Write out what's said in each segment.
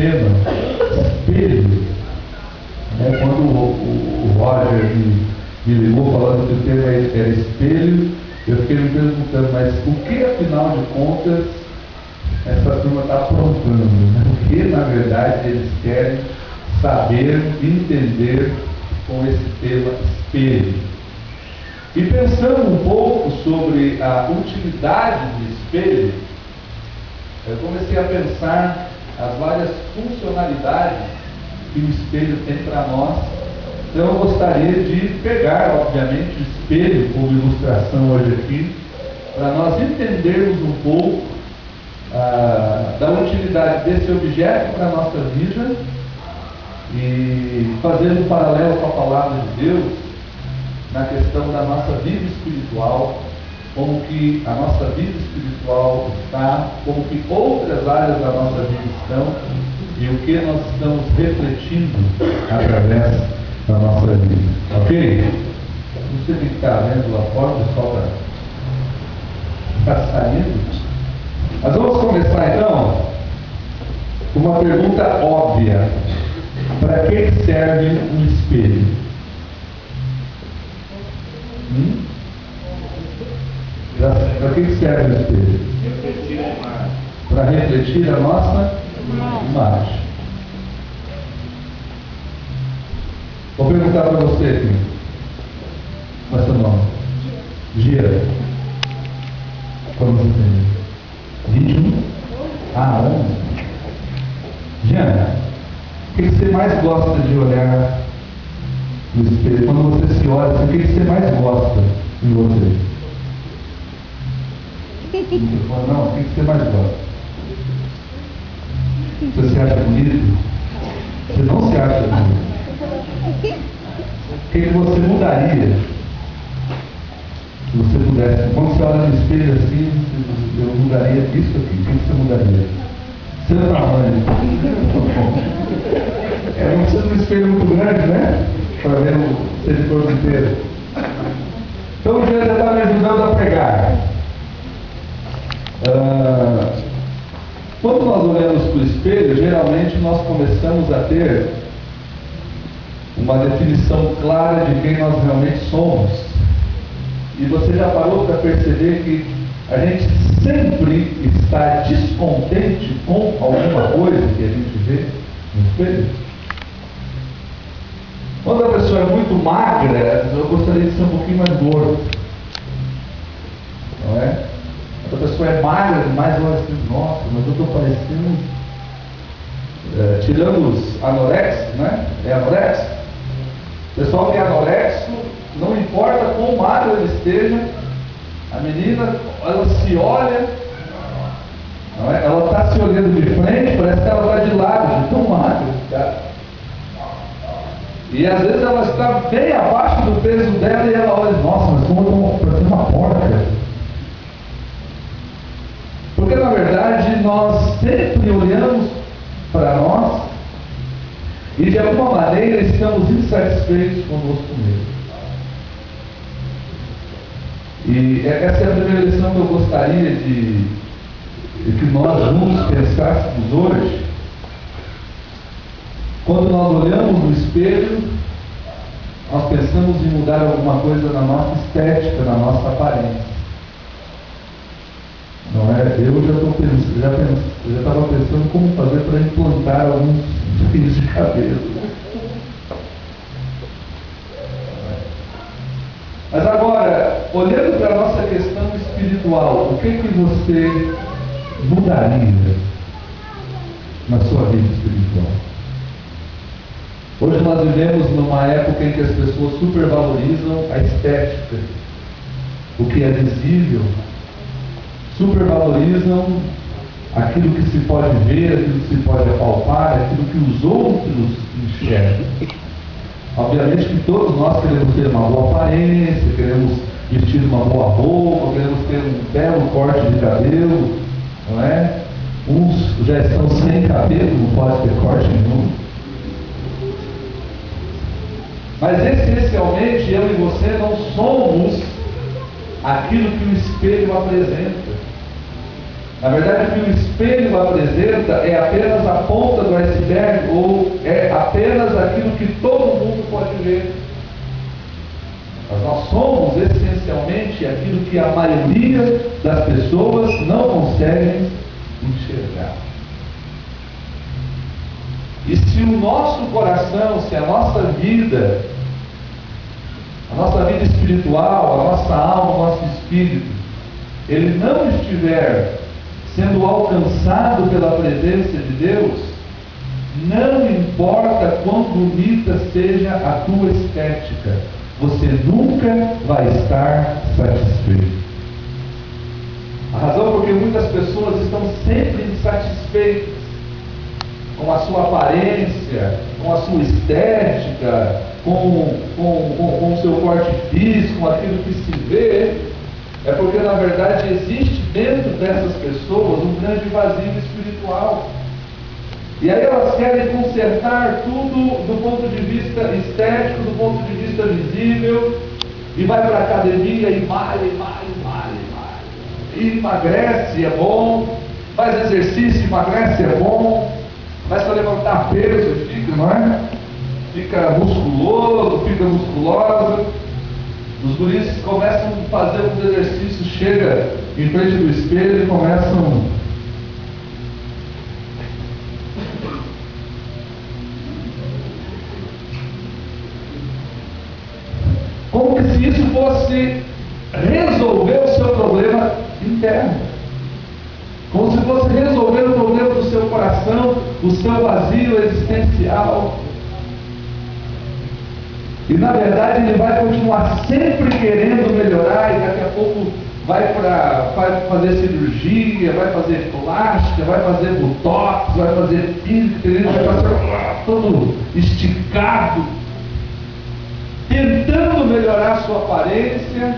tema, espelho, né? Quando o Roger me ligou falando que o tema era espelho, eu fiquei me perguntando, mas o que afinal de contas essa turma está aprontando? Né? O que na verdade eles querem saber, entender com esse tema espelho? E pensando um pouco sobre a utilidade do espelho, eu comecei a pensar as várias funcionalidades que o espelho tem para nós. Então eu gostaria de pegar, obviamente, o espelho como ilustração hoje aqui, para nós entendermos um pouco da utilidade desse objeto para a nossa vida e fazendo um paralelo com a palavra de Deus na questão da nossa vida espiritual, como que a nossa vida espiritual está, como que outras áreas da nossa vida estão e o que nós estamos refletindo através da nossa vida. Ok? Não sei o que está vendo lá fora, o pessoal está saindo. Mas vamos começar então com uma pergunta óbvia. Para que serve um espelho? Para que serve o espelho? Para refletir a nossa imagem. Vou perguntar para você aqui. Qual é o seu nome? Gira. Qual você tem? 21? 11. Giana, o que você mais gosta de olhar no espelho? Quando você se olha, o que você mais gosta em você? Não, o que você mais gosta? Você se acha bonito? Você não se acha bonito? O que você mudaria se você pudesse? Quando você olha no espelho assim, eu mudaria isso aqui. O que você mudaria? Seu tamanho. Não precisa de um espelho muito grande, né? Para ver o setor inteiro. Então o dia já está me ajudando a pegar. Quando nós olhamos para o espelho, geralmente nós começamos a ter uma definição clara de quem nós realmente somos. E você já parou para perceber que a gente sempre está descontente com alguma coisa que a gente vê no espelho? Quando a pessoa é muito magra, eu gostaria de ser um pouquinho mais gordo. Não é? Quando a pessoa é magra demais, olha assim, nossa, mas eu estou parecendo... tirando os anoréxicos, né? É anoréxico? O pessoal que é anoréxico, não importa quão magro ele esteja, a menina, ela se olha, não é? Ela está se olhando de frente, parece que ela está de lado, de tão magra. Tá? E às vezes ela está bem abaixo do peso dela e ela olha, nossa, mas como eu estou parecendo uma porca. Porque na verdade nós sempre olhamos para nós e de alguma maneira estamos insatisfeitos conosco mesmos. E essa é a primeira lição que eu gostaria de que nós juntos pensássemos hoje. Quando nós olhamos no espelho, nós pensamos em mudar alguma coisa na nossa estética, na nossa aparência. Não é? Eu já estava pensando como fazer para implantar alguns fios de cabelo. Mas agora, olhando para a nossa questão espiritual, o que você mudaria na sua vida espiritual? Hoje nós vivemos numa época em que as pessoas supervalorizam a estética, o que é visível, supervalorizam aquilo que se pode ver, aquilo que se pode apalpar, aquilo que os outros enxergam. Obviamente que todos nós queremos ter uma boa aparência, queremos vestir uma boa roupa, queremos ter um belo corte de cabelo, não é? Uns já estão sem cabelo, não pode ter corte nenhum. Mas essencialmente eu e você não somos aquilo que o espelho apresenta. Na verdade, o que o espelho apresenta é apenas a ponta do iceberg. percebe ou é apenas aquilo que todo mundo pode ver. Mas nós somos essencialmente aquilo que a maioria das pessoas não conseguem enxergar. E se o nosso coração, se a nossa vida espiritual, a nossa alma, o nosso espírito, ele não estiver sendo alcançado pela presença de Deus, não importa quão bonita seja a tua estética, você nunca vai estar satisfeito. A razão porque muitas pessoas estão sempre insatisfeitas com a sua aparência, com a sua estética, com o seu porte físico, com aquilo que se vê, é porque na verdade existe dentro dessas pessoas um grande vazio espiritual. E aí elas querem consertar tudo do ponto de vista estético, do ponto de vista visível, e vai para a academia e malha, e emagrece, é bom, faz exercício, emagrece, é bom, faz para levantar peso, fica, não é? Fica musculoso, fica musculosa. Os guris começam a fazer uns exercícios, chega em frente do espelho e começam como que se isso fosse resolver o seu problema interno, como se fosse resolver o problema do seu coração, o seu vazio existencial. E na verdade ele vai continuar sempre querendo melhorar, e daqui a pouco vai fazer cirurgia, vai fazer plástica, vai fazer botox, vai fazer física, ele vai passar todo esticado, tentando melhorar a sua aparência,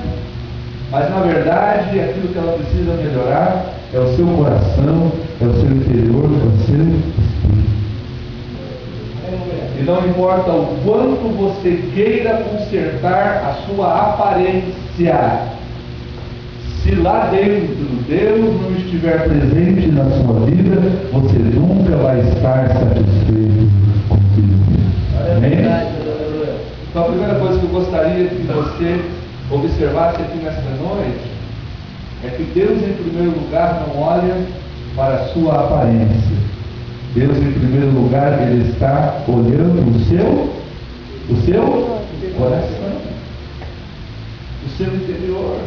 mas na verdade aquilo que ela precisa melhorar é o seu coração, é o seu interior, é o seu espírito. E não importa o quanto você queira consertar a sua aparência, se lá dentro Deus não estiver presente na sua vida, você nunca vai estar satisfeito consigo mesmo. Amém? Então a primeira coisa que eu gostaria que você observasse aqui nesta noite é que Deus em primeiro lugar não olha para a sua aparência. Deus em primeiro lugar, Ele está olhando o seu coração, o seu interior.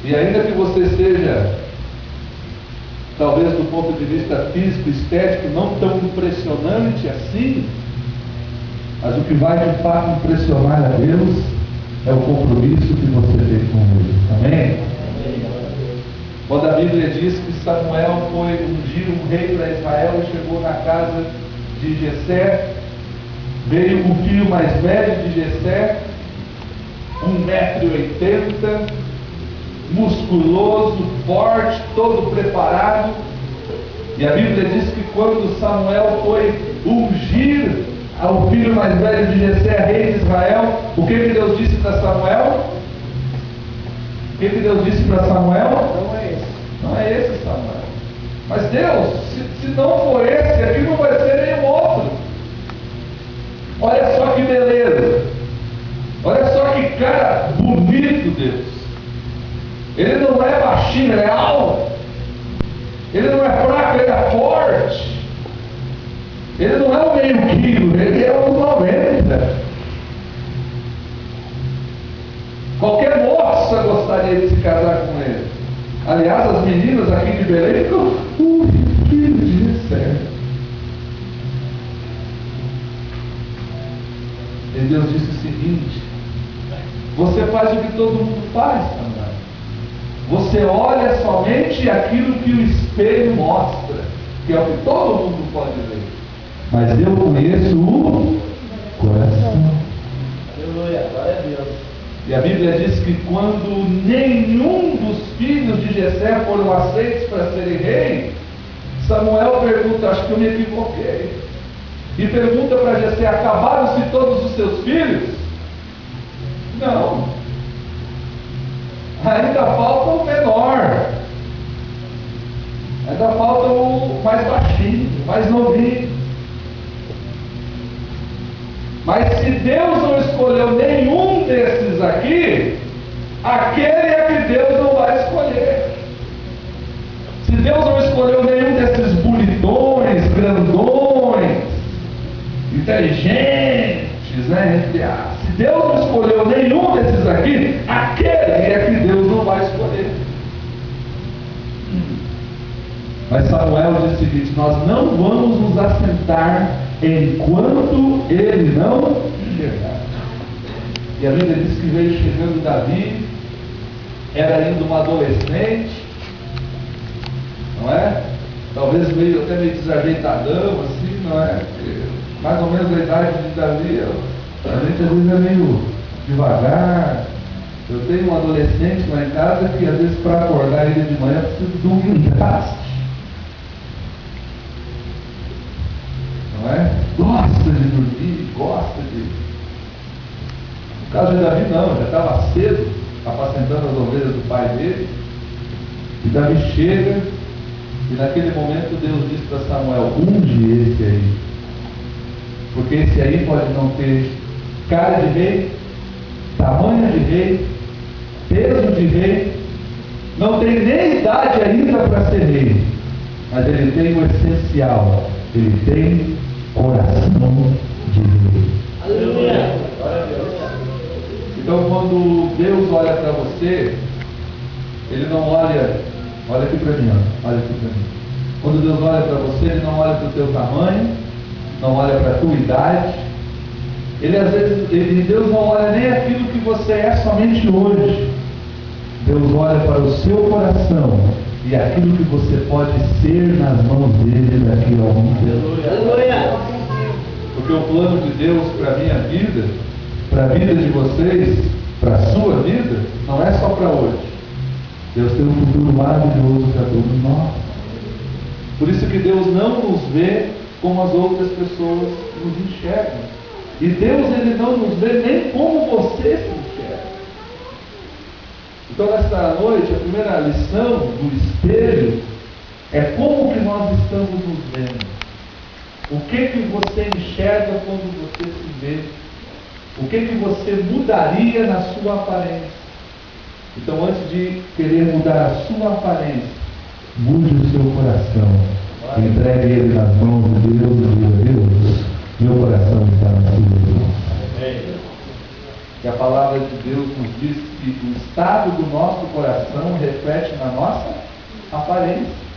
E ainda que você seja, talvez do ponto de vista físico, estético, não tão impressionante assim, mas o que vai de fato impressionar a Deus é o compromisso que você tem com Ele. Amém? Quando a Bíblia diz que Samuel foi ungir um rei para Israel e chegou na casa de Jessé, veio o filho mais velho de Jessé, 1,80 m, musculoso, forte, todo preparado. E a Bíblia diz que quando Samuel foi ungir ao filho mais velho de Jessé, rei de Israel, o que Deus disse para Samuel? O que Deus disse para Samuel? Não é esse, Samuel. Mas Deus, se não for esse, aqui não vai ser nenhum outro. Olha só que beleza. Olha só que cara bonito, Deus. Ele não é baixinho, ele é alto. Ele não é fraco, ele é forte. Ele não é um meio quilo, ele é um 90. Qualquer moça gostaria de se casar com ele. Aliás, as meninas aqui de Belém ficam, filho de Jessé. E Deus disse o seguinte: você faz o que todo mundo faz também. Você olha somente aquilo que o espelho mostra, que é o que todo mundo pode ver. Mas eu conheço o coração. Aleluia, glória a Deus. E a Bíblia diz que quando nenhum dos filhos de Jessé foram aceitos para serem rei, Samuel pergunta, acho que eu me equivoquei, e pergunta para Jessé: acabaram-se todos os seus filhos? Não, ainda falta o menor, ainda falta o mais baixinho, mais novinho. Mas se Deus não escolheu nenhum desses aqui, aquele é que Deus não vai escolher. Se Deus não escolheu nenhum desses bonitões, grandões, inteligentes, né? Se Deus não escolheu nenhum desses aqui, aquele é que Deus não vai escolher. Mas Samuel diz o seguinte: nós não vamos nos assentar enquanto ele não chegar. E a Bíblia diz que veio chegando Davi, era ainda um adolescente, não é? Talvez meio, até meio desajeitadão, assim, não é? Mais ou menos a idade de Davi, a gente às vezes é meio devagar. Eu tenho um adolescente lá em casa que às vezes para acordar ele de manhã precisa de um guindaste. Não é? Gosta de dormir, gosta de... No caso de Davi não, já estava cedo apacentando as ovelhas do pai dele. E Davi chega, e naquele momento Deus diz para Samuel: unge esse aí, porque esse aí pode não ter cara de rei, tamanho de rei, peso de rei, não tem nem idade ainda para ser rei, mas ele tem o essencial, ele tem coração de rei. Aleluia! Então quando Deus olha para você, ele não olha aqui para mim, olha aqui para mim. Quando Deus olha para você, ele não olha para o teu tamanho, não olha para a tua idade. Às vezes, Deus não olha nem aquilo que você é somente hoje. Deus olha para o seu coração e aquilo que você pode ser nas mãos dele daqui a algum tempo. Aleluia! Porque o plano de Deus para a minha vida, para a vida de vocês, para a sua vida, não é só para hoje. Deus tem um futuro maravilhoso para todos nós. Por isso que Deus não nos vê como as outras pessoas nos enxergam. E Deus, ele não nos vê nem como você se enxerga. Então nesta noite, a primeira lição do espelho é como que nós estamos nos vendo. O que você enxerga quando você se vê? O que você mudaria na sua aparência? Então, antes de querer mudar a sua aparência, mude o seu coração. Entregue ele nas mãos de Deus e diga: Deus, meu coração está nas suas mãos. E a palavra de Deus nos diz que o estado do nosso coração reflete na nossa aparência.